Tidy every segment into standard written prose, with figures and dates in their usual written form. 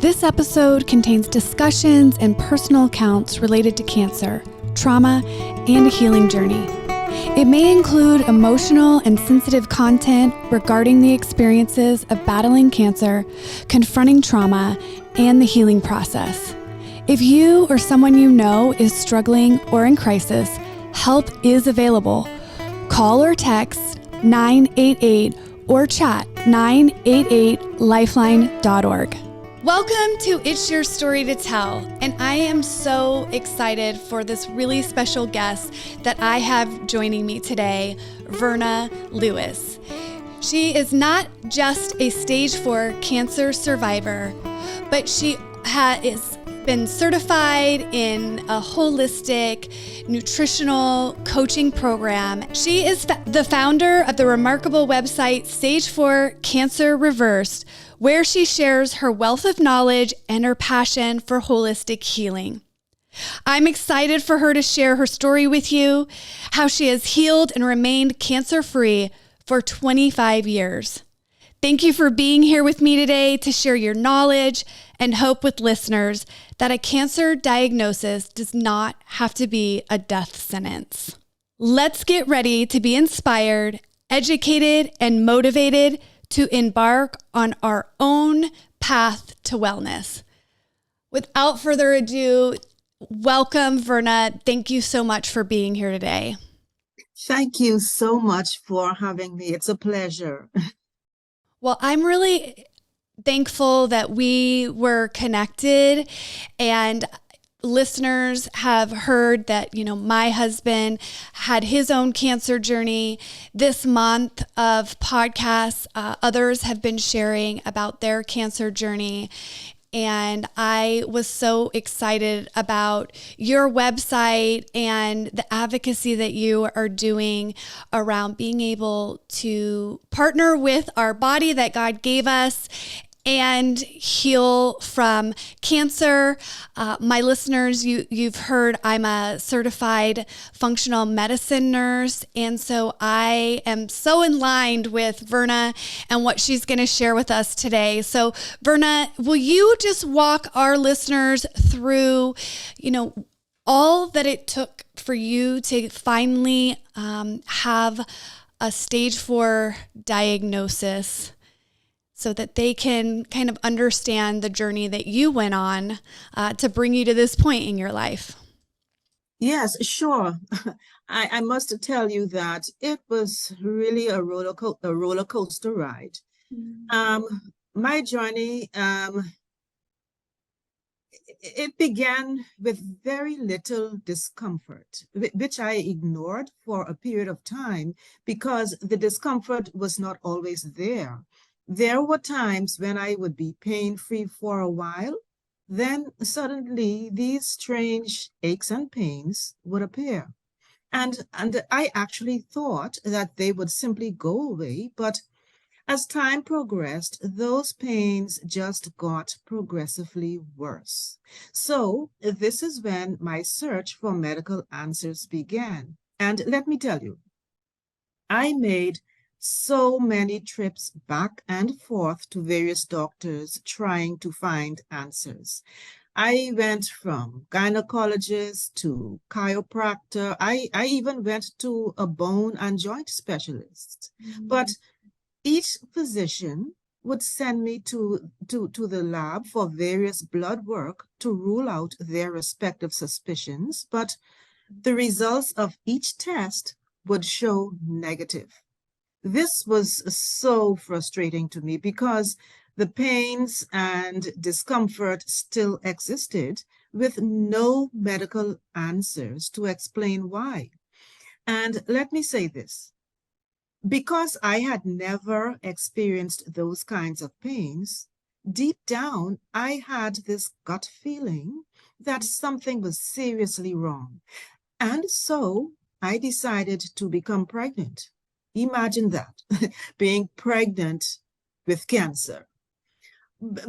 This episode contains discussions and personal accounts related to cancer, trauma, and a healing journey. It may include emotional and sensitive content regarding the experiences of battling cancer, confronting trauma, and the healing process. If you or someone you know is struggling or in crisis, help is available. Call or text 988 or chat 988lifeline.org. Welcome to It's Your Story to Tell, and I am so excited for this really special guest that I have joining me today, Verna Lewis. She is not just a stage 4 cancer survivor, but she has been certified in a holistic nutritional coaching program. She is the founder of the remarkable website Stage 4 Cancer Reversed, where she shares her wealth of knowledge and her passion for holistic healing. I'm excited for her to share her story with you, how she has healed and remained cancer-free for 25 years. Thank you for being here with me today to share your knowledge and hope with listeners that a cancer diagnosis does not have to be a death sentence. Let's get ready to be inspired, educated, and motivated to embark on our own path to wellness. Without further ado, welcome, Verna. Thank you so much for being here today. Thank you so much for having me. It's a pleasure. Well, I'm really thankful that we were connected, and listeners have heard that, my husband had his own cancer journey. This month of podcasts, others have been sharing about their cancer journey. And I was so excited about your website and the advocacy that you are doing around being able to partner with our body that God gave us and heal from cancer. My listeners, you've heard I'm a certified functional medicine nurse, and so I am so in line with Verna and what she's going to share with us today. So Verna, will you just walk our listeners through, all that it took for you to finally have a stage 4 diagnosis, so that they can kind of understand the journey that you went on to bring you to this point in your life? Yes, sure. I must tell you that it was really a roller coaster ride. My journey, it began with very little discomfort, which I ignored for a period of time because the discomfort was not always there. There were times when I would be pain-free for a while, then suddenly these strange aches and pains would appear. And I actually thought that they would simply go away, but as time progressed, those pains just got progressively worse. So this is when my search for medical answers began. And let me tell you, I made so many trips back and forth to various doctors trying to find answers. I went from gynecologist to chiropractor. I even went to a bone and joint specialist. But each physician would send me to the lab for various blood work to rule out their respective suspicions. But the results of each test would show negative. This was so frustrating to me because the pains and discomfort still existed with no medical answers to explain why. And let me say this, because I had never experienced those kinds of pains, deep down, I had this gut feeling that something was seriously wrong. And so I decided to become pregnant. Imagine that, being pregnant with cancer.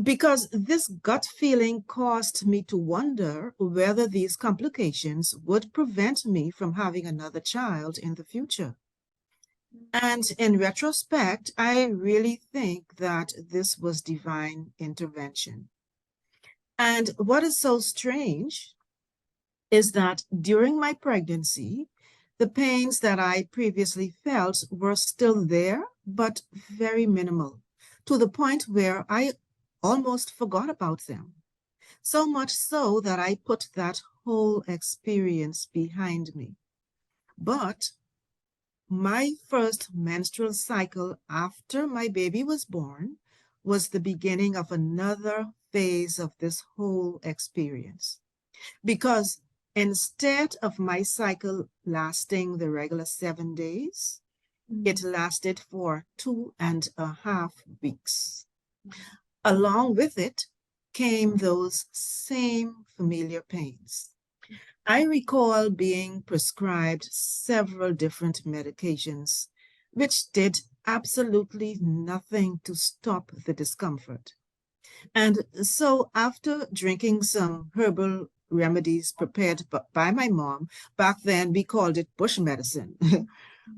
Because this gut feeling caused me to wonder whether these complications would prevent me from having another child in the future. And in retrospect, I really think that this was divine intervention. And what is so strange is that during my pregnancy, the pains that I previously felt were still there, but very minimal, to the point where I almost forgot about them. So much so that I put that whole experience behind me. But my first menstrual cycle after my baby was born was the beginning of another phase of this whole experience. Because instead of my cycle lasting the regular 7 days, it lasted for 2.5 weeks. Along with it came those same familiar pains. I recall being prescribed several different medications, which did absolutely nothing to stop the discomfort. And so after drinking some herbal remedies prepared by my mom, back then we called it bush medicine.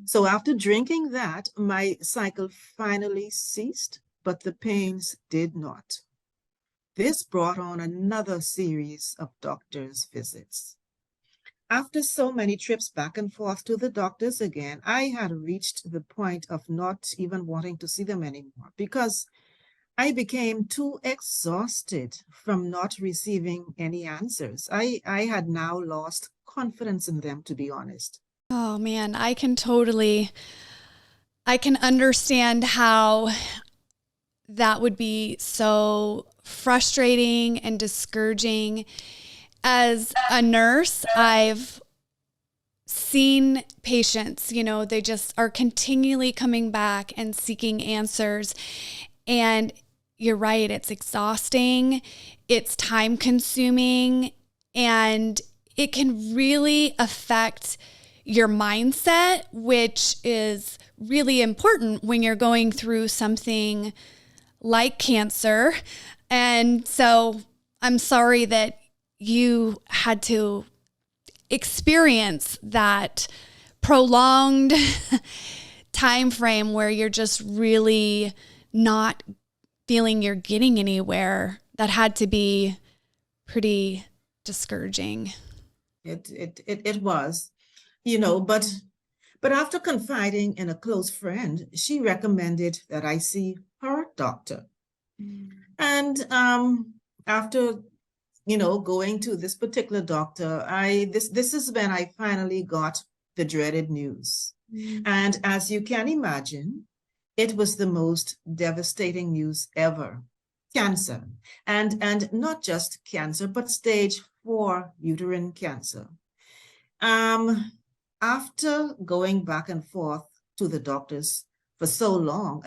So after drinking that, my cycle finally ceased, but the pains did not. This brought on another series of doctor's visits. After so many trips back and forth to the doctors again, I had reached the point of not even wanting to see them anymore because I became too exhausted from not receiving any answers. I had now lost confidence in them, to be honest. Oh man, I can understand how that would be so frustrating and discouraging. As a nurse, I've seen patients, they just are continually coming back and seeking answers. And you're right, it's exhausting, it's time consuming, and it can really affect your mindset, which is really important when you're going through something like cancer. And so I'm sorry that you had to experience that prolonged time frame where you're just really not feeling you're getting anywhere. That had to be pretty discouraging. It was, but after confiding in a close friend, she recommended that I see her doctor. And after going to this particular doctor, this is when I finally got the dreaded news. And as you can imagine, it was the most devastating news ever. Cancer. And not just cancer, but stage 4 uterine cancer. After going back and forth to the doctors for so long,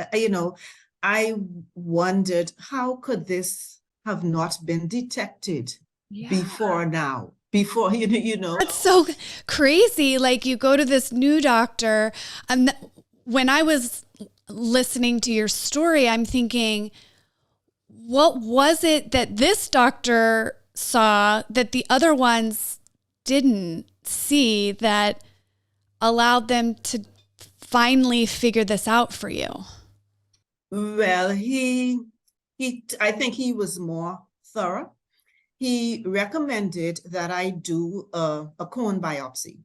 I wondered, how could this have not been detected before now? Before, That's so crazy. Like, you go to this new doctor. And when I was listening to your story, I'm thinking, what was it that this doctor saw that the other ones didn't see that allowed them to finally figure this out for you? Well, I think he was more thorough. He recommended that I do a colon biopsy.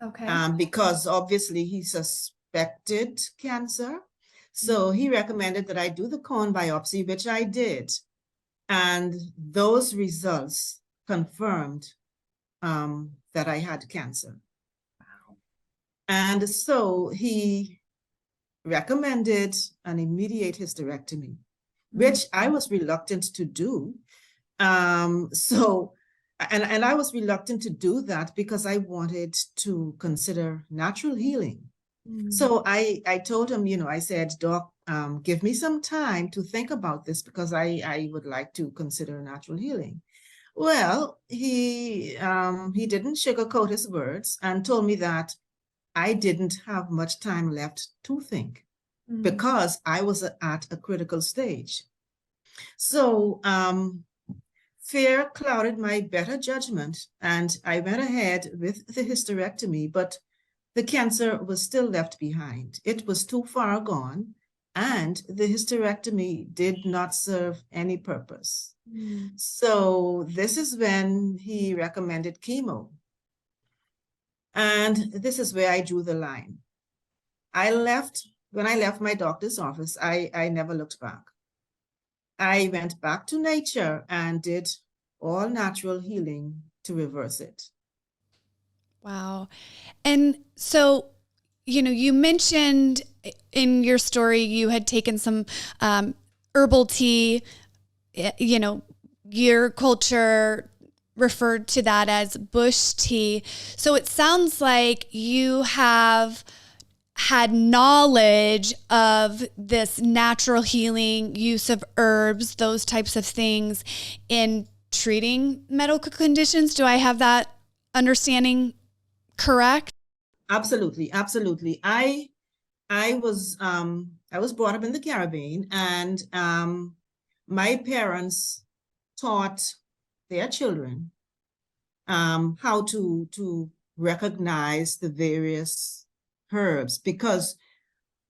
Okay. Because obviously he suspected cancer. So he recommended that I do the colon biopsy, which I did. And those results confirmed that I had cancer. Wow. And so he recommended an immediate hysterectomy, which I was reluctant to do. And I was reluctant to do that because I wanted to consider natural healing. So I told him, I said, Doc, give me some time to think about this because I would like to consider natural healing. Well, he didn't sugarcoat his words and told me that I didn't have much time left to think because I was at a critical stage. So fear clouded my better judgment, and I went ahead with the hysterectomy, but the cancer was still left behind. It was too far gone, and the hysterectomy did not serve any purpose. So this is when he recommended chemo. And this is where I drew the line. When I left my doctor's office, I never looked back. I went back to nature and did all natural healing to reverse it. Wow. And so, you mentioned in your story you had taken some herbal tea. Your culture referred to that as bush tea. So it sounds like you have had knowledge of this natural healing, use of herbs, those types of things in treating medical conditions. Do I have that understanding correct? Absolutely, absolutely. I was brought up in the Caribbean, and my parents taught their children how to recognize the various herbs, because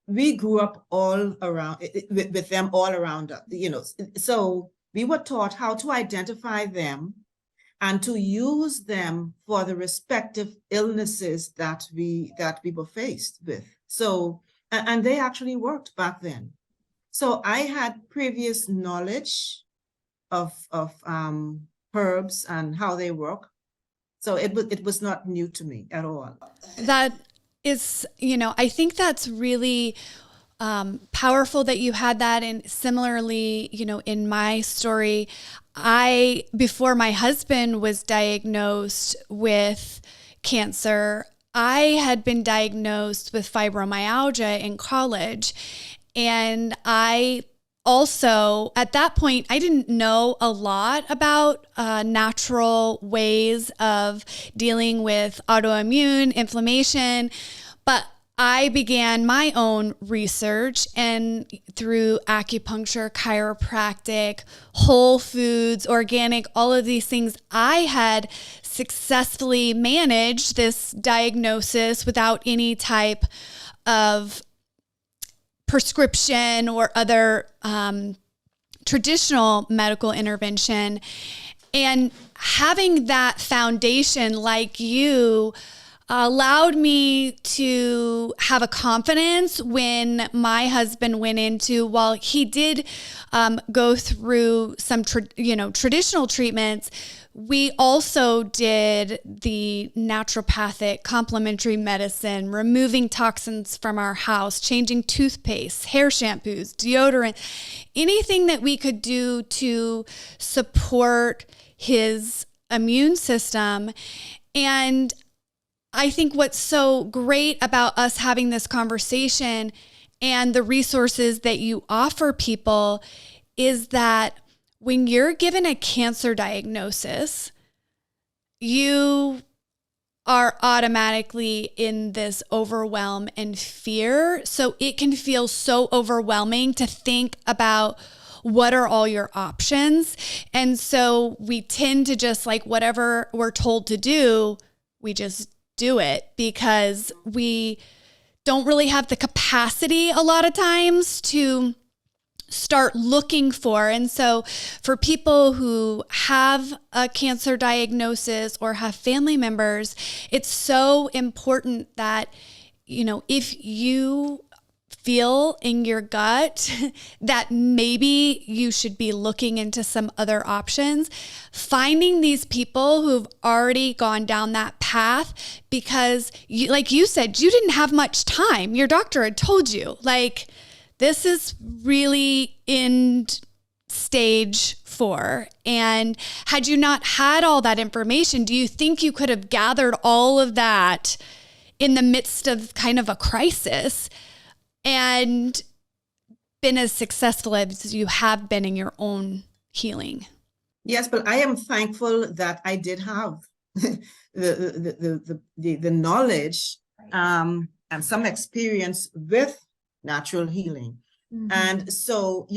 we grew up all around with them all around us, so we were taught how to identify them and to use them for the respective illnesses that we were faced with. So, and they actually worked back then. So I had previous knowledge of herbs and how they work. So it was not new to me at all. That is, I think that's really powerful that you had that. And similarly, in my story, before my husband was diagnosed with cancer, I had been diagnosed with fibromyalgia in college. And I also, at that point, I didn't know a lot about natural ways of dealing with autoimmune inflammation, but I began my own research, and through acupuncture, chiropractic, whole foods, organic, all of these things, I had successfully managed this diagnosis without any type of prescription or other traditional medical intervention. And having that foundation, like you, allowed me to have a confidence when my husband went into, while he did go through some traditional treatments, we also did the naturopathic complementary medicine, removing toxins from our house, changing toothpaste, hair shampoos, deodorant, anything that we could do to support his immune system. And I think what's so great about us having this conversation and the resources that you offer people is that when you're given a cancer diagnosis, you are automatically in this overwhelm and fear. So it can feel so overwhelming to think about what are all your options. And so we tend to just, like, whatever we're told to do, we just do it, because we don't really have the capacity a lot of times to start looking for. And so for people who have a cancer diagnosis or have family members, it's so important that, if you feel in your gut that maybe you should be looking into some other options, finding these people who've already gone down that path, because like you said, you didn't have much time. Your doctor had told you, like, this is really in stage 4. And had you not had all that information, do you think you could have gathered all of that in the midst of kind of a crisis and been as successful as you have been in your own healing? Yes, but I am thankful that I did have the knowledge and some experience with natural healing. Mm-hmm. And so,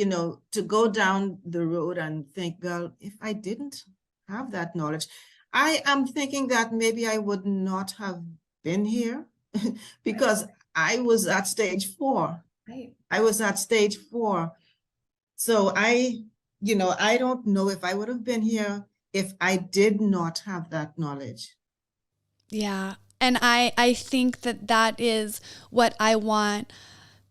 to go down the road and think, well, if I didn't have that knowledge, I am thinking that maybe I would not have been here because I was at stage 4. Right. I was at stage 4. So I I don't know if I would have been here if I did not have that knowledge. Yeah. And I think that that is what I want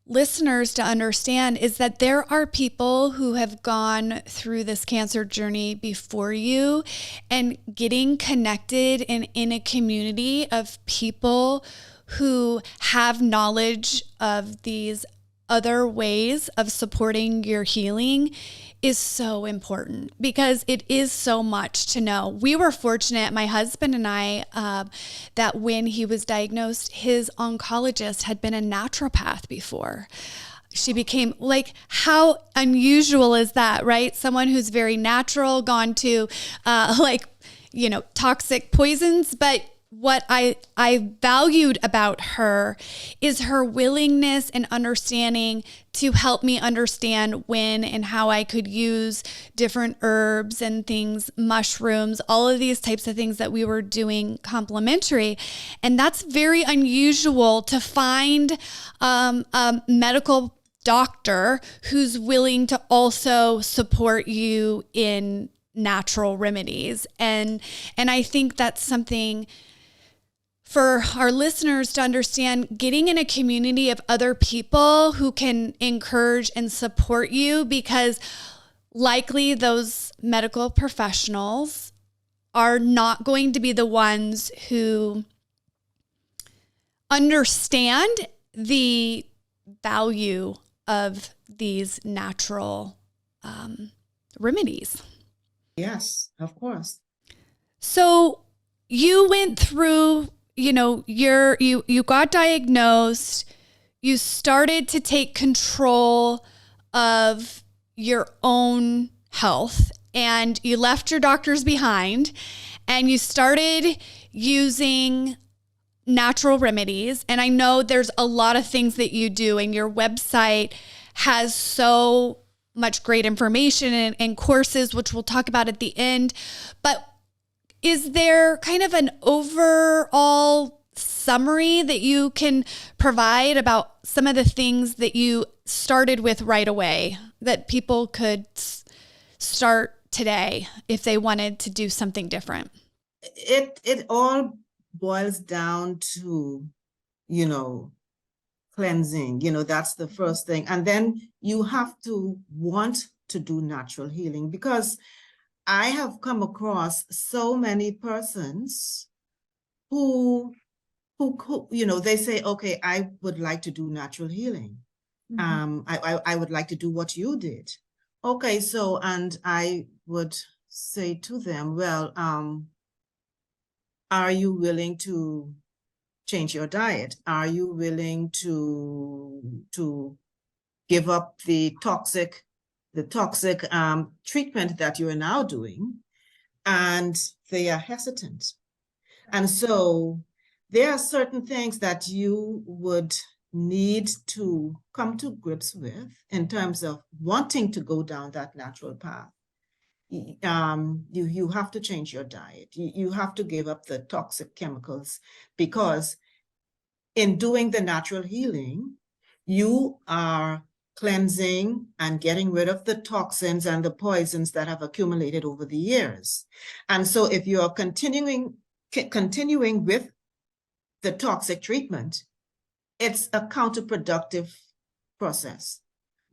listeners to understand, is that there are people who have gone through this cancer journey before you, and getting connected and in a community of people who have knowledge of these other ways of supporting your healing is so important, because it is so much to know. We were fortunate, my husband and I, that when he was diagnosed, his oncologist had been a naturopath before. She became, like, how unusual is that, right? Someone who's very natural, gone to toxic poisons. But what I valued about her is her willingness and understanding to help me understand when and how I could use different herbs and things, mushrooms, all of these types of things that we were doing complementary. And that's very unusual to find a medical doctor who's willing to also support you in natural remedies. And I think that's something for our listeners to understand, getting in a community of other people who can encourage and support you, because likely those medical professionals are not going to be the ones who understand the value of these natural remedies. Yes, of course. So you went through, you got diagnosed, you started to take control of your own health, and you left your doctors behind, and you started using natural remedies. And I know there's a lot of things that you do, and your website has so much great information and courses, which we'll talk about at the end. But is there kind of an overall summary that you can provide about some of the things that you started with right away that people could start today if they wanted to do something different? It all boils down to, cleansing. That's the first thing. And then you have to want to do natural healing, because I have come across so many persons who they say, okay, I would like to do natural healing. Mm-hmm. I would like to do what you did. Okay, so, and I would say to them, well, are you willing to change your diet? Are you willing to give up the toxic treatment that you are now doing? And they are hesitant. And so there are certain things that you would need to come to grips with in terms of wanting to go down that natural path. You have to change your diet. You have to give up the toxic chemicals, because in doing the natural healing, you are cleansing and getting rid of the toxins and the poisons that have accumulated over the years. And so if you are continuing with the toxic treatment, it's a counterproductive process.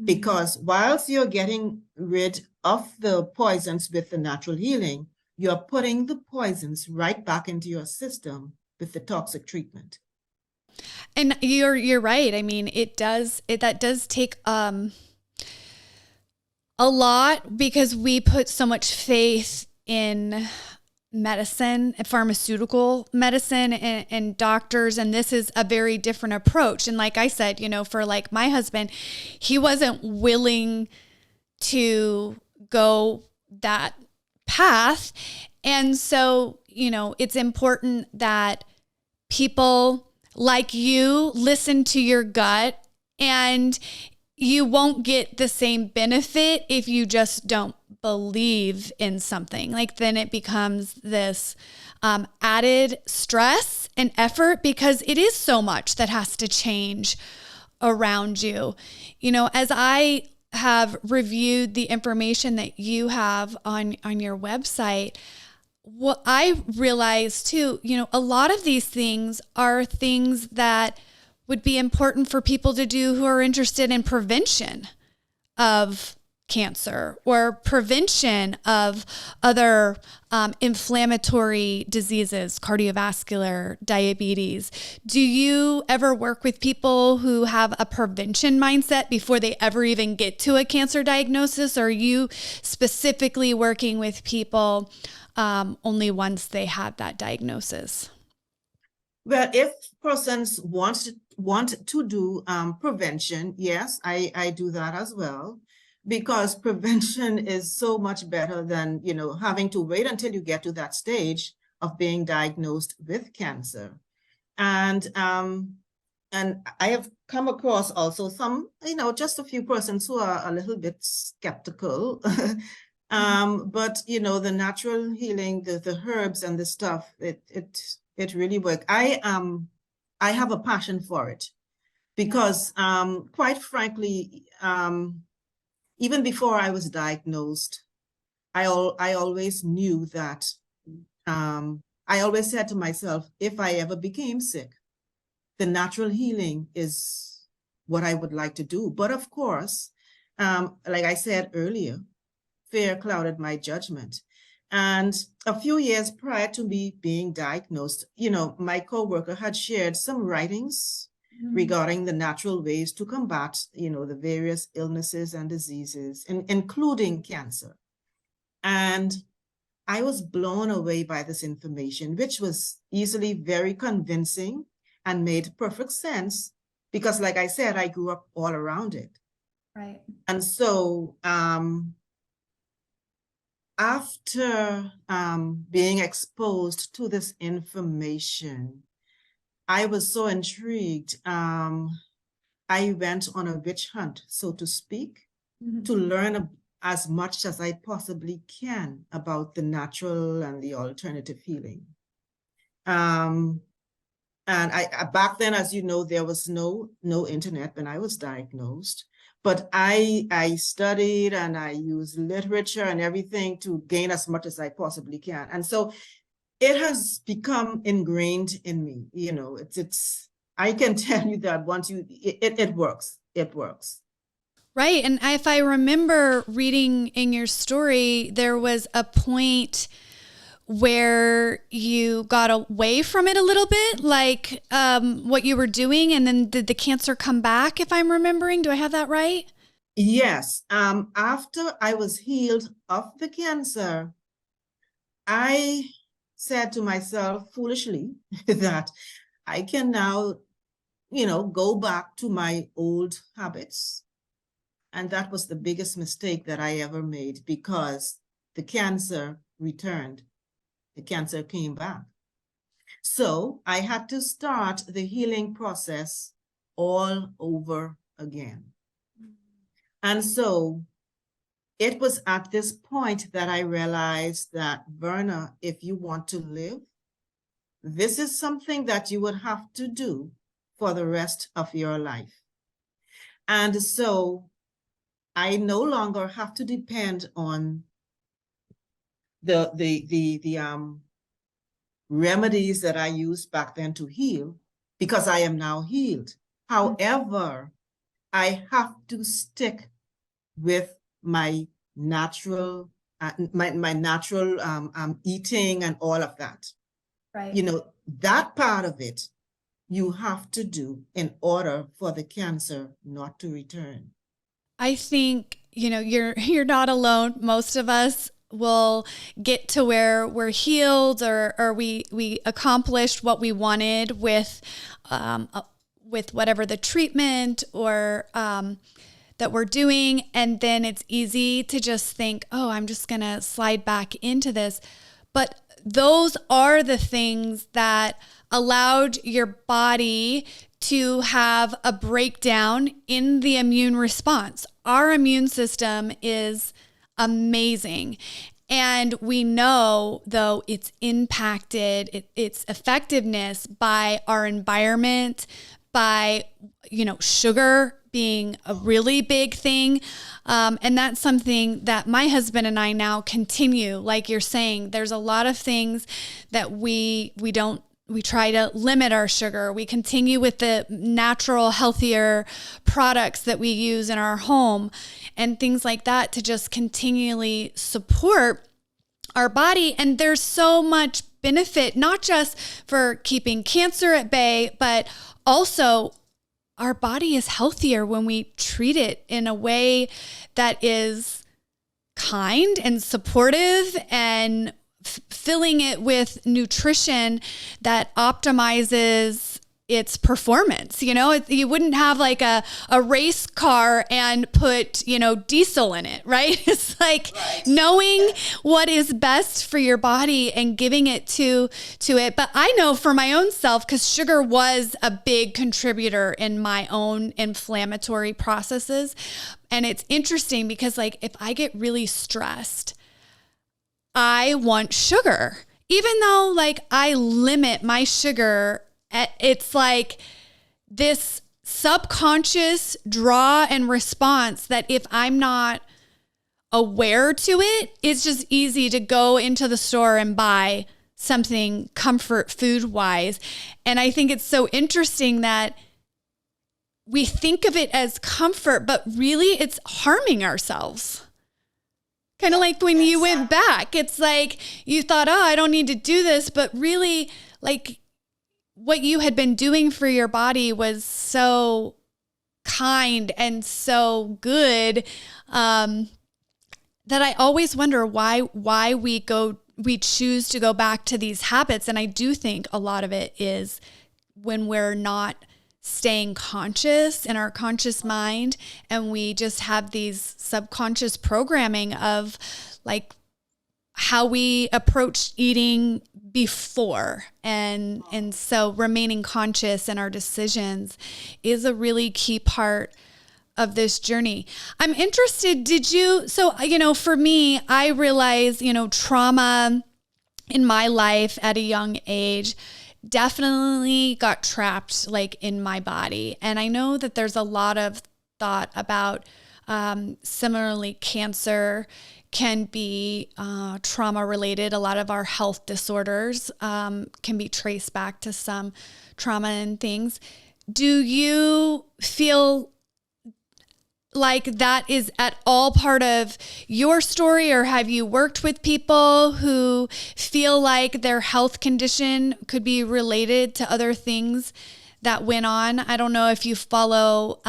Mm-hmm. Because whilst you're getting rid of the poisons with the natural healing, you're putting the poisons right back into your system with the toxic treatment. And you're right. I mean, that does take a lot, because we put so much faith in medicine, pharmaceutical medicine, and doctors. And this is a very different approach. And like I said, for like my husband, he wasn't willing to go that path. And so, it's important that people like you listen to your gut, and you won't get the same benefit if you just don't believe in something. Like, then it becomes this added stress and effort, because it is so much that has to change around you. As I have reviewed the information that you have on your website, what I realized too, a lot of these things are things that would be important for people to do who are interested in prevention of cancer or prevention of other inflammatory diseases, cardiovascular, diabetes. Do you ever work with people who have a prevention mindset before they ever even get to a cancer diagnosis? Or are you specifically working with people only once they have that diagnosis? Well, if persons want to do prevention, yes, I do that as well, because prevention is so much better than, having to wait until you get to that stage of being diagnosed with cancer. And I have come across also some, just a few persons who are a little bit skeptical. But the natural healing, the herbs and the stuff, it really works. I have a passion for it because quite frankly, even before I was diagnosed, I always knew that I always said to myself, if I ever became sick, the natural healing is what I would like to do. But of course, like I said earlier, fear clouded my judgment. And a few years prior to me being diagnosed, my coworker had shared some writings regarding the natural ways to combat, the various illnesses and diseases, including cancer. And I was blown away by this information, which was easily very convincing and made perfect sense because, like I said, I grew up all around it. Right. And so after being exposed to this information, I was so intrigued. I went on a witch hunt, so to speak, to learn as much as I possibly can about the natural and the alternative healing. And I back then, as you know, there was no internet when I was diagnosed. But I studied and I used literature and everything to gain as much as I possibly can. And so it has become ingrained in me. It's I can tell you that once it works. It works. Right. And if I remember reading in your story, there was a point where you got away from it a little bit, like what you were doing, and then did the cancer come back, if I'm remembering? Do I have that right? Yes. After I was healed of the cancer, I said to myself foolishly that I can now, go back to my old habits. And that was the biggest mistake that I ever made because the cancer returned. The cancer came back. So I had to start the healing process all over again. And so it was at this point that I realized that, Verna, if you want to live, this is something that you would have to do for the rest of your life. And so I no longer have to depend on the remedies that I used back then to heal, because I am now healed. However, I have to stick with my natural, my natural eating and all of that. Right. That part of it you have to do in order for the cancer not to return. I think, you're not alone. Most of us will get to where we're healed or we accomplished what we wanted with whatever the treatment or that we're doing. And then it's easy to just think, oh, I'm just going to slide back into this. But those are the things that allowed your body to have a breakdown in the immune response. Our immune system is amazing. And we know, though, it's impacted, its effectiveness by our environment, by, sugar being a really big thing. And that's something that my husband and I now continue. Like you're saying, there's a lot of things that we try to limit our sugar. We continue with the natural, healthier products that we use in our home and things like that to just continually support our body. And there's so much benefit, not just for keeping cancer at bay, but also our body is healthier when we treat it in a way that is kind and supportive and filling it with nutrition that optimizes its performance. You know, you wouldn't have like a race car and put, diesel in it, right? It's like knowing what is best for your body and giving it to it. But I know for my own self, because sugar was a big contributor in my own inflammatory processes. And it's interesting because like if I get really stressed, I want sugar, even though like I limit my sugar. It's like this subconscious draw and response that if I'm not aware to it, it's just easy to go into the store and buy something comfort food wise. And I think it's so interesting that we think of it as comfort, but really it's harming ourselves. Kind of like when you went back, it's like you thought, oh, I don't need to do this, but really like what you had been doing for your body was so kind and so good that I always wonder why we choose to go back to these habits. And I do think a lot of it is when we're not staying conscious in our conscious mind and we just have these subconscious programming of like how we approach eating before. And so remaining conscious in our decisions is a really key part of this journey. I'm interested, for me, I realize, trauma in my life at a young age definitely got trapped like in my body. And I know that there's a lot of thought about similarly cancer can be trauma related. A lot of our health disorders can be traced back to some trauma and things. Do you feel like that is at all part of your story, or have you worked with people who feel like their health condition could be related to other things that went on? I don't know if you follow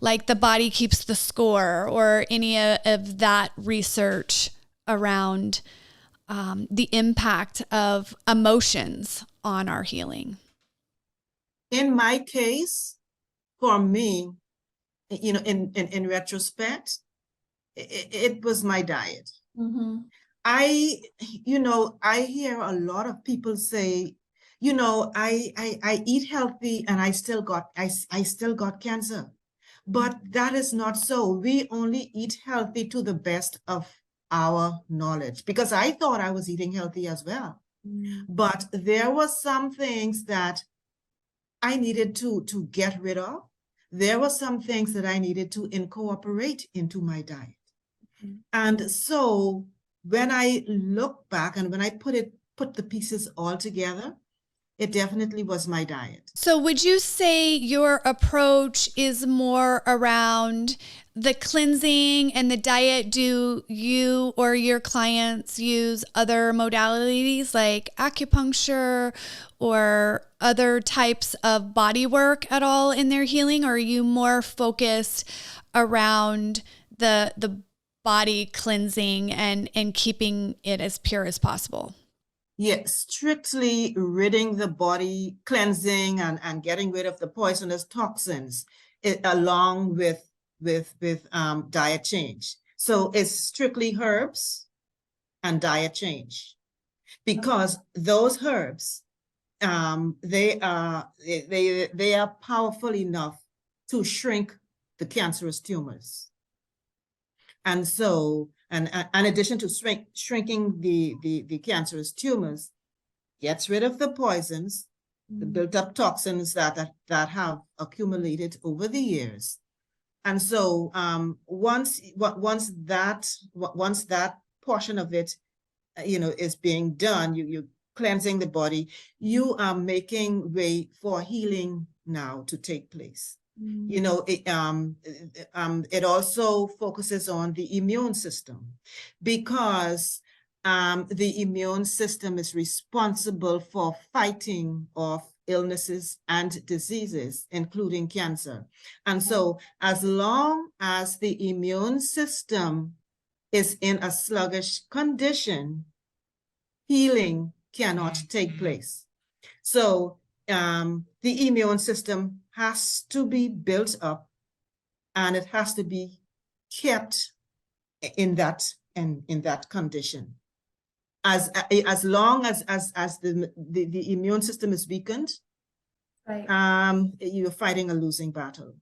like The Body Keeps the Score or any of that research around the impact of emotions on our healing. In my case, for me, in retrospect, it was my diet. Mm-hmm. I hear a lot of people say, I eat healthy and I still got cancer. But that is not so. We only eat healthy to the best of our knowledge, because I thought I was eating healthy as well. But there were some things that I needed to get rid of. There were some things that I needed to incorporate into my diet. And so when I look back and when I put the pieces all together, it definitely was my diet. So would you say your approach is more around the cleansing and the diet? Do you or your clients use other modalities like acupuncture or other types of body work at all in their healing? Or are you more focused around the body cleansing and keeping it as pure as possible? Yes, strictly ridding the body, cleansing and getting rid of the poisonous toxins, along with diet change. So it's strictly herbs and diet change, because those herbs, they are powerful enough to shrink the cancerous tumors. And so, and in addition to shrinking the cancerous tumors, gets rid of the poisons, the built up toxins that have accumulated over the years. And so once that portion of it, is being done, you cleansing the body, you are making way for healing now to take place. It also focuses on the immune system, because the immune system is responsible for fighting off illnesses and diseases, including cancer. And so as long as the immune system is in a sluggish condition, healing cannot take place. So the immune system has to be built up, and it has to be kept in that condition. As long as the immune system is weakened, right, you're fighting a losing battle.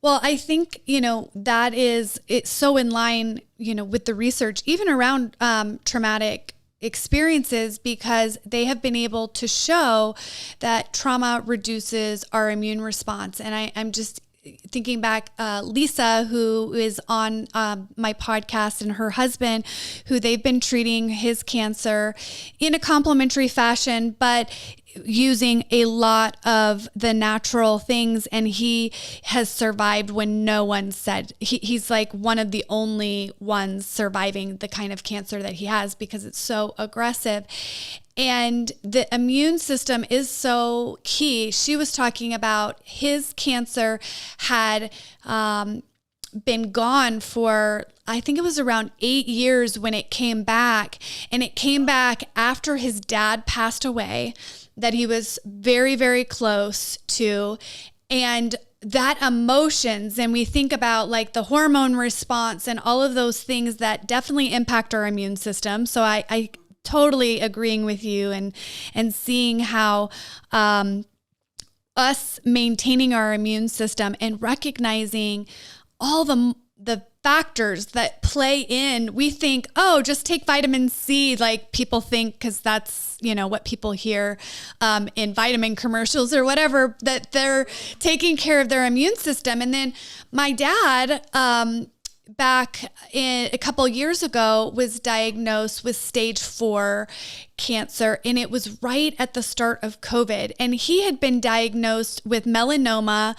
Well, I think, it's so in line, with the research, even around traumatic experiences, because they have been able to show that trauma reduces our immune response. And I'm just thinking back, Lisa, who is on my podcast, and her husband, who they've been treating his cancer in a complementary fashion, but using a lot of the natural things, and he has survived when no one said. He's like one of the only ones surviving the kind of cancer that he has, because it's so aggressive. And the immune system is so key. She was talking about his cancer had been gone for, I think it was around 8 years when it came back. And it came back after his dad passed away, that he was very, very close to. And that emotions, and we think about like the hormone response and all of those things that definitely impact our immune system. So I totally agreeing with you, and seeing how us maintaining our immune system and recognizing all the factors that play in. We think, oh, just take vitamin C, like people think, because that's, what people hear in vitamin commercials or whatever, that they're taking care of their immune system. And then my dad, back a couple years ago, was diagnosed with stage 4 cancer, and it was right at the start of COVID. And he had been diagnosed with melanoma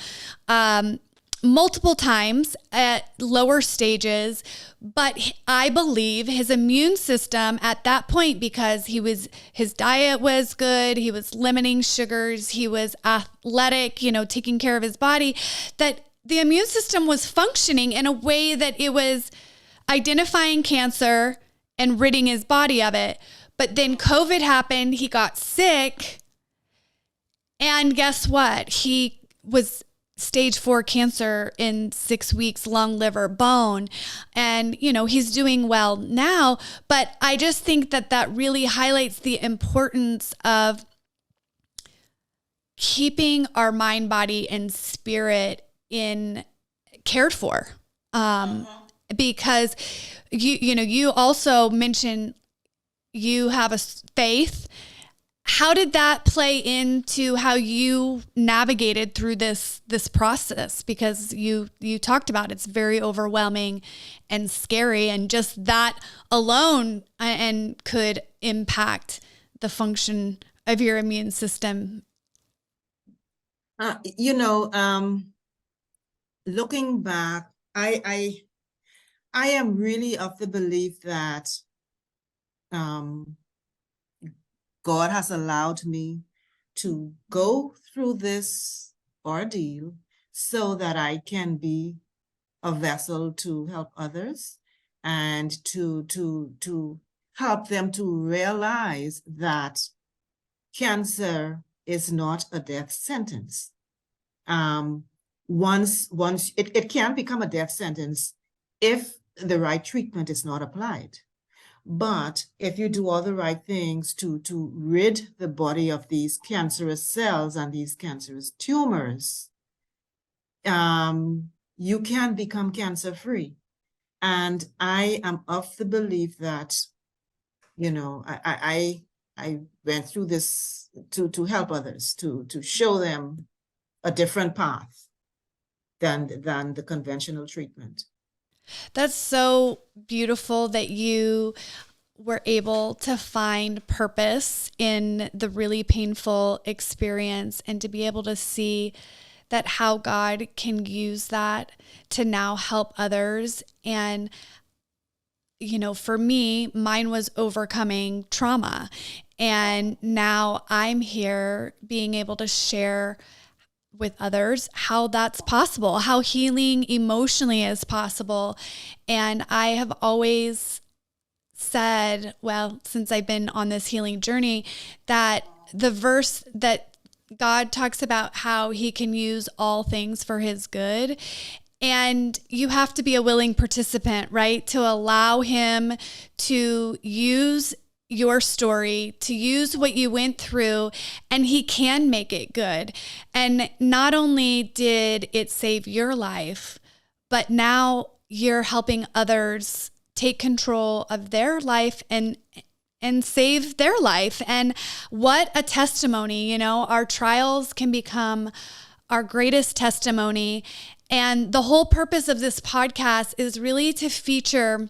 multiple times at lower stages, but I believe his immune system at that point, because his diet was good, he was limiting sugars, he was athletic, taking care of his body, that the immune system was functioning in a way that it was identifying cancer and ridding his body of it. But then COVID happened, he got sick, and guess what? He was stage 4 cancer in 6 weeks, lung, liver, bone. And, he's doing well now. But I just think that really highlights the importance of keeping our mind, body, and spirit cared for. Because you also mentioned you have a faith. How did that play into how you navigated through this process? Because you talked about it's very overwhelming and scary, and just that alone and could impact the function of your immune system. Looking back, I am really of the belief that God has allowed me to go through this ordeal so that I can be a vessel to help others, and to help them to realize that cancer is not a death sentence. Once it can become a death sentence if the right treatment is not applied. But if you do all the right things to rid the body of these cancerous cells and these cancerous tumors, you can become cancer-free. And I am of the belief that, I went through this to help others, to show them a different path. than the conventional treatment. That's so beautiful that you were able to find purpose in the really painful experience and to be able to see that how God can use that to now help others. And, you know, for me, mine was overcoming trauma. And now I'm here being able to share with others how that's possible, how healing emotionally is possible. And I have always said, well, since I've been on this healing journey, that the verse that God talks about how he can use all things for his good. And you have to be a willing participant, right? To allow him to use your story, to use what you went through, and he can make it good. And not only did it save your life, but now you're helping others take control of their life and save their life. And what a testimony, you know, our trials can become our greatest testimony. And the whole purpose of this podcast is really to feature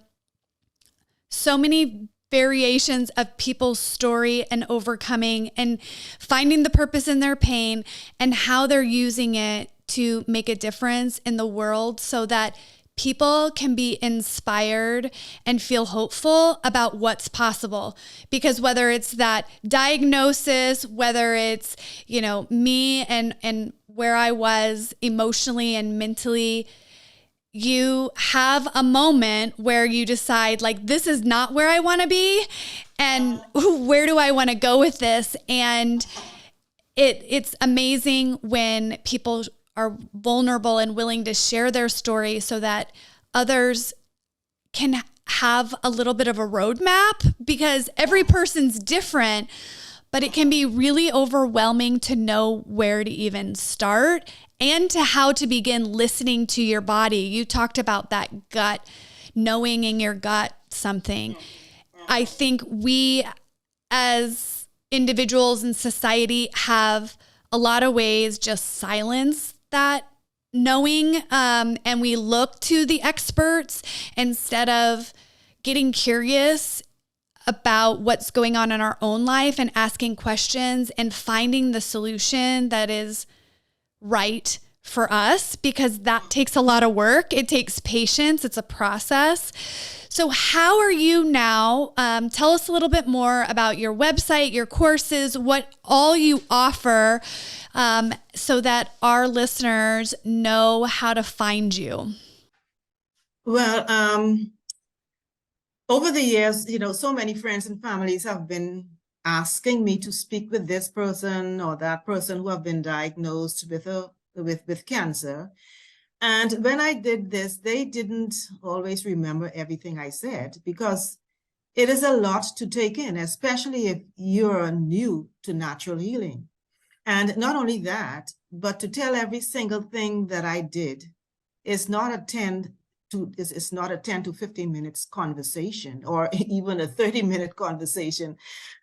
so many variations of people's story and overcoming and finding the purpose in their pain and how they're using it to make a difference in the world so that people can be inspired and feel hopeful about what's possible. Because whether it's that diagnosis, whether it's, you know, me and where I was emotionally and mentally, you have a moment where you decide, like, this is not where I want to be, and where do I want to go with this? And it's amazing when people are vulnerable and willing to share their story so that others can have a little bit of a roadmap, because every person's different, but it can be really overwhelming to know where to even start and to how to begin listening to your body. You talked about that gut, knowing in your gut something. I think we as individuals in society have a lot of ways just silence that knowing, and we look to the experts instead of getting curious about what's going on in our own life and asking questions and finding the solution that is right for us, because that takes a lot of work. It takes patience. It's a process. So how are you now? Tell us a little bit more about your website, your courses, what all you offer, so that our listeners know how to find you. Well, over the years, you know, so many friends and families have been asking me to speak with this person or that person who have been diagnosed with cancer. And when I did this, they didn't always remember everything I said, because it is a lot to take in, especially if you're new to natural healing. And not only that, but to tell every single thing that I did is not a 10 to 15 minutes conversation, or even a 30-minute conversation.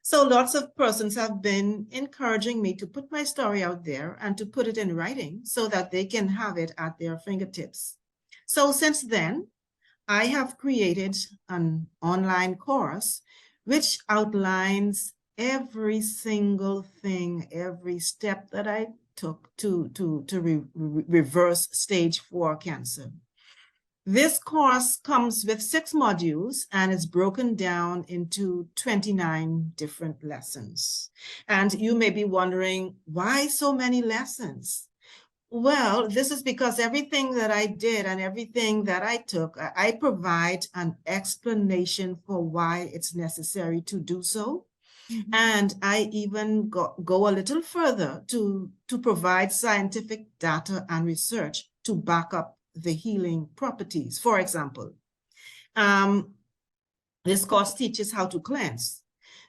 So lots of persons have been encouraging me to put my story out there and to put it in writing so that they can have it at their fingertips. So since then, I have created an online course which outlines every single thing, every step that I took to reverse stage 4 cancer. This course comes with 6 modules and is broken down into 29 different lessons. And you may be wondering, why so many lessons? Well, this is because everything that I did and everything that I took, I provide an explanation for why it's necessary to do so. Mm-hmm. And I even go a little further to provide scientific data and research to back up the healing properties. For example, this course teaches how to cleanse.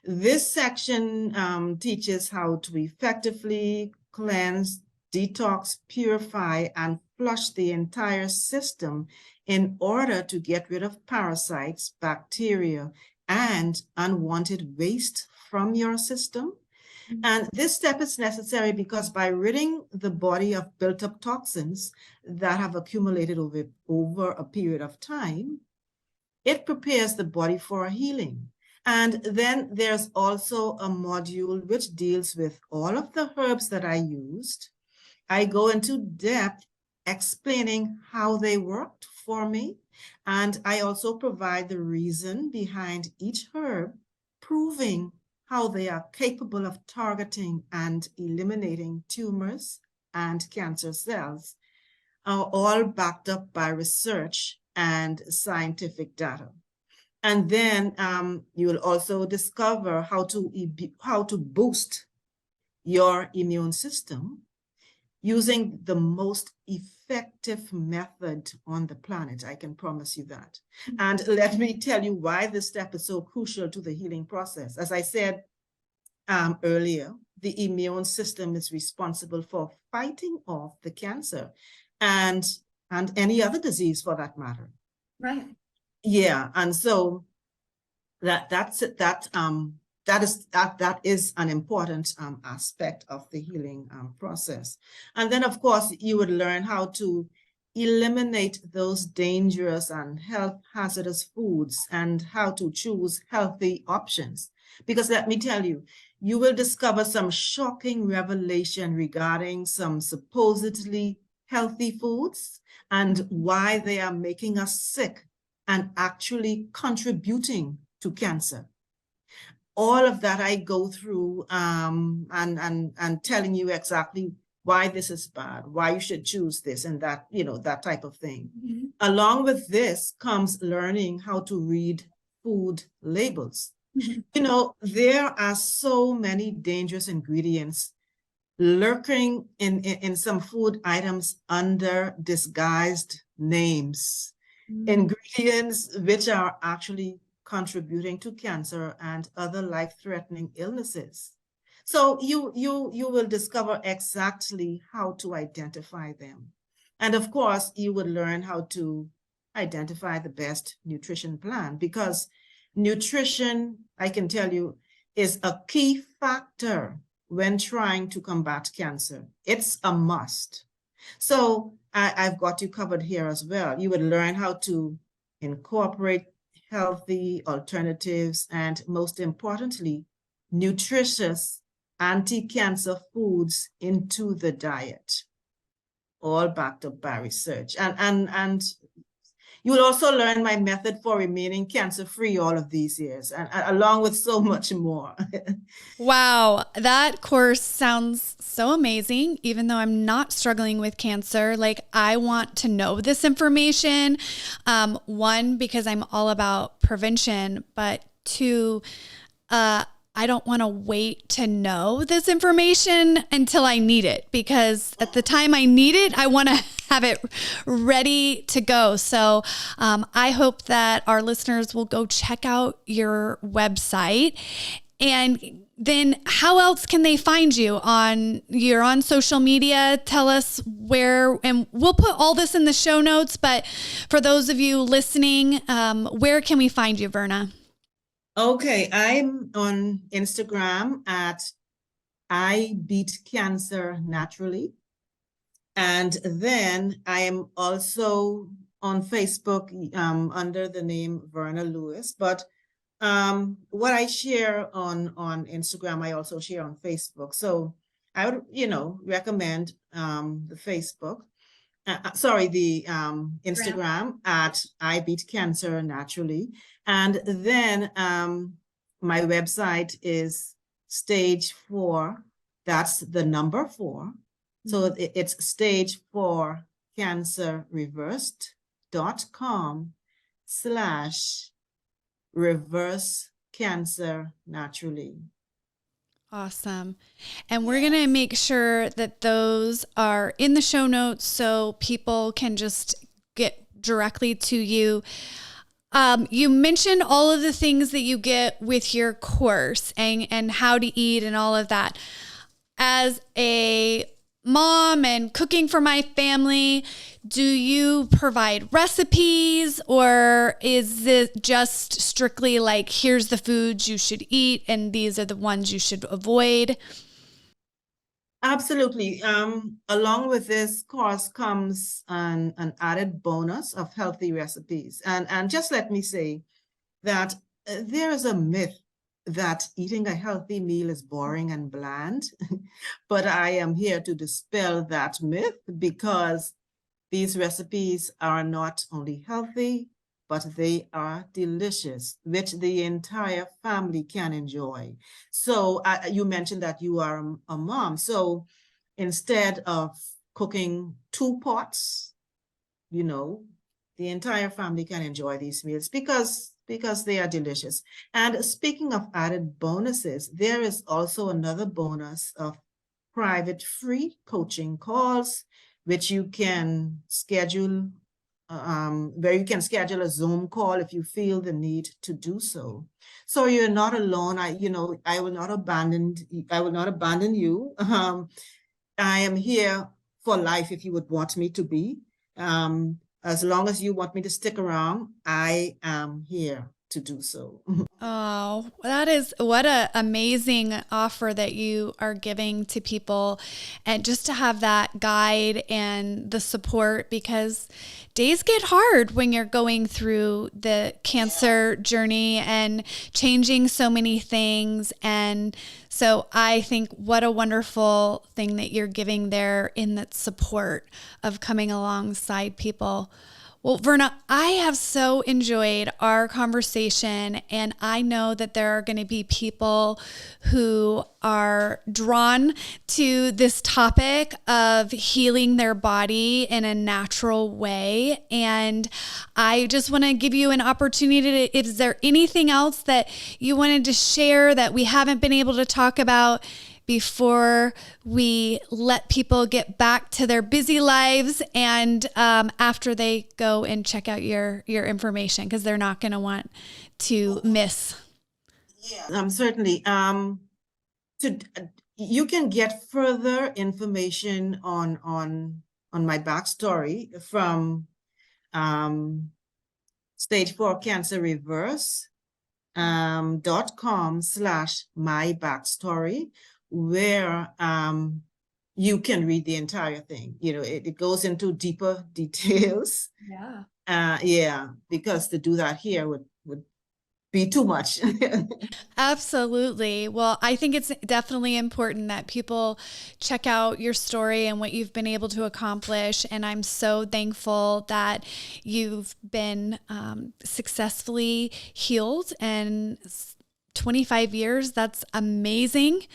This section teaches how to effectively cleanse, detox, purify, and flush the entire system in order to get rid of parasites, bacteria, and unwanted waste from your system. And this step is necessary because by ridding the body of built-up toxins that have accumulated over a period of time, it prepares the body for a healing. And then there's also a module which deals with all of the herbs that I used. I go into depth explaining how they worked for me. And I also provide the reason behind each herb, proving how they are capable of targeting and eliminating tumors and cancer cells, all backed up by research and scientific data. And then you will also discover how to boost your immune system using the most effective method on the planet. I can promise you that. And let me tell you why this step is so crucial to the healing process. As I said earlier, the immune system is responsible for fighting off the cancer and any other disease for that matter. Right. Yeah, and so that is an important aspect of the healing process. And then, of course, you would learn how to eliminate those dangerous and health hazardous foods and how to choose healthy options. Because let me tell you, you will discover some shocking revelation regarding some supposedly healthy foods and why they are making us sick and actually contributing to cancer. All of that I go through and telling you exactly why this is bad, why you should choose this and that, that type of thing. Mm-hmm. Along with this comes learning how to read food labels. Mm-hmm. There are so many dangerous ingredients lurking in some food items under disguised names. Mm-hmm. Ingredients which are actually contributing to cancer and other life-threatening illnesses. So you will discover exactly how to identify them. And of course, you will learn how to identify the best nutrition plan, because nutrition, I can tell you, is a key factor when trying to combat cancer. It's a must. So I've got you covered here as well. You would learn how to incorporate healthy alternatives and, most importantly, nutritious anti-cancer foods into the diet, all backed up by research. And you will also learn my method for remaining cancer-free all of these years, and along with so much more. Wow, that course sounds so amazing. Even though I'm not struggling with cancer, like, I want to know this information. One, because I'm all about prevention, but two, I don't want to wait to know this information until I need it, because at the time I need it, I want to have it ready to go. So I hope that our listeners will go check out your website. And then how else can they find you? You're on social media. Tell us where, and we'll put all this in the show notes, but for those of you listening, where can we find you, Verna? Okay, I'm on Instagram at I Beat Cancer Naturally. And then I am also on Facebook under the name Verna Lewis. But what I share on Instagram, I also share on Facebook. So I would, recommend the Facebook. The Instagram at I Beat Cancer Naturally. And then my website is stage 4. That's the number 4. So it's stage 4 cancerreversed.com/reverse cancer naturally. Awesome. And we're going to make sure that those are in the show notes so people can just get directly to you. You mentioned all of the things that you get with your course and how to eat and all of that. As a mom and cooking for my family, do you provide recipes, or is it just strictly like, here's the foods you should eat and these are the ones you should avoid? Absolutely. Along with this course comes an added bonus of healthy recipes. And just let me say that there is a myth that eating a healthy meal is boring and bland, but I am here to dispel that myth because these recipes are not only healthy, but they are delicious, which the entire family can enjoy. So you mentioned that you are a mom. So instead of cooking 2 pots, you know, the entire family can enjoy these meals because they are delicious. And speaking of added bonuses, there is also another bonus of private free coaching calls, which you can schedule, where you can schedule a Zoom call if you feel the need to do so. So you're not alone. I will not abandon you. I am here for life if you would want me to be. As long as you want me to stick around, I am here to do so. Oh, that is what a amazing offer that you are giving to people, and just to have that guide and the support, because days get hard when you're going through the cancer journey and changing so many things. And so I think what a wonderful thing that you're giving there in that support of coming alongside people. Well, Verna, I have so enjoyed our conversation, and I know that there are going to be people who are drawn to this topic of healing their body in a natural way. And I just want to give you an opportunity to, is there anything else that you wanted to share that we haven't been able to talk about before we let people get back to their busy lives, and after they go and check out your information, because they're not going to want to miss? Yeah, certainly. You can get further information on my backstory from Stage 4 Cancer Reverse .com/my backstory, where you can read the entire thing. It goes into deeper details. Yeah, because to do that here would be too much. Absolutely. Well, I think it's definitely important that people check out your story and what you've been able to accomplish. And I'm so thankful that you've been successfully healed in 25 years. That's amazing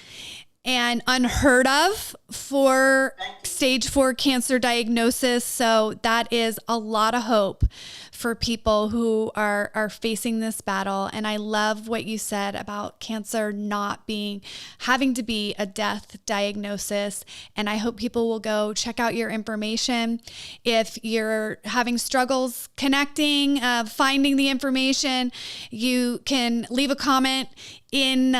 and unheard of for stage 4 cancer diagnosis. So that is a lot of hope for people who are facing this battle. And I love what you said about cancer not having to be a death diagnosis. And I hope people will go check out your information. If you're having struggles connecting, finding the information, you can leave a comment in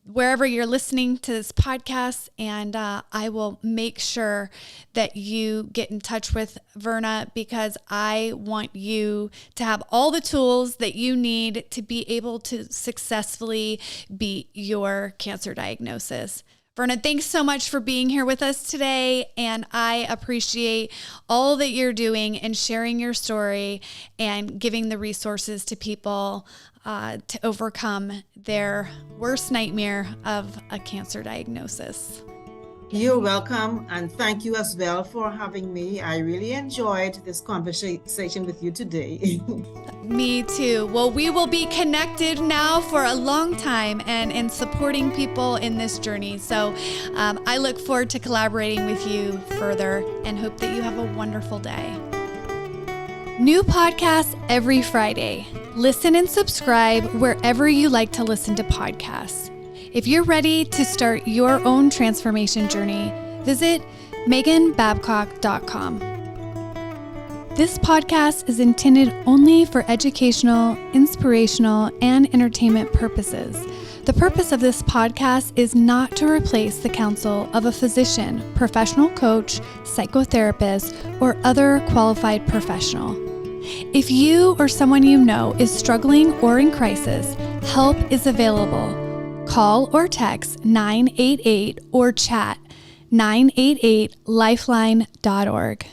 wherever you're listening to this podcast, and I will make sure that you get in touch with Verna, because I want you to have all the tools that you need to be able to successfully beat your cancer diagnosis. Verna, thanks so much for being here with us today, and I appreciate all that you're doing and sharing your story and giving the resources to people to overcome their worst nightmare of a cancer diagnosis. You're welcome, and thank you as well for having me. I really enjoyed this conversation with you today. Me too. Well, we will be connected now for a long time and in supporting people in this journey. So I look forward to collaborating with you further and hope that you have a wonderful day. New podcasts every Friday. Listen and subscribe wherever you like to listen to podcasts. If you're ready to start your own transformation journey, visit meganbabcock.com. This podcast is intended only for educational, inspirational, and entertainment purposes. The purpose of this podcast is not to replace the counsel of a physician, professional coach, psychotherapist, or other qualified professional. If you or someone you know is struggling or in crisis, help is available. Call or text 988 or chat 988lifeline.org.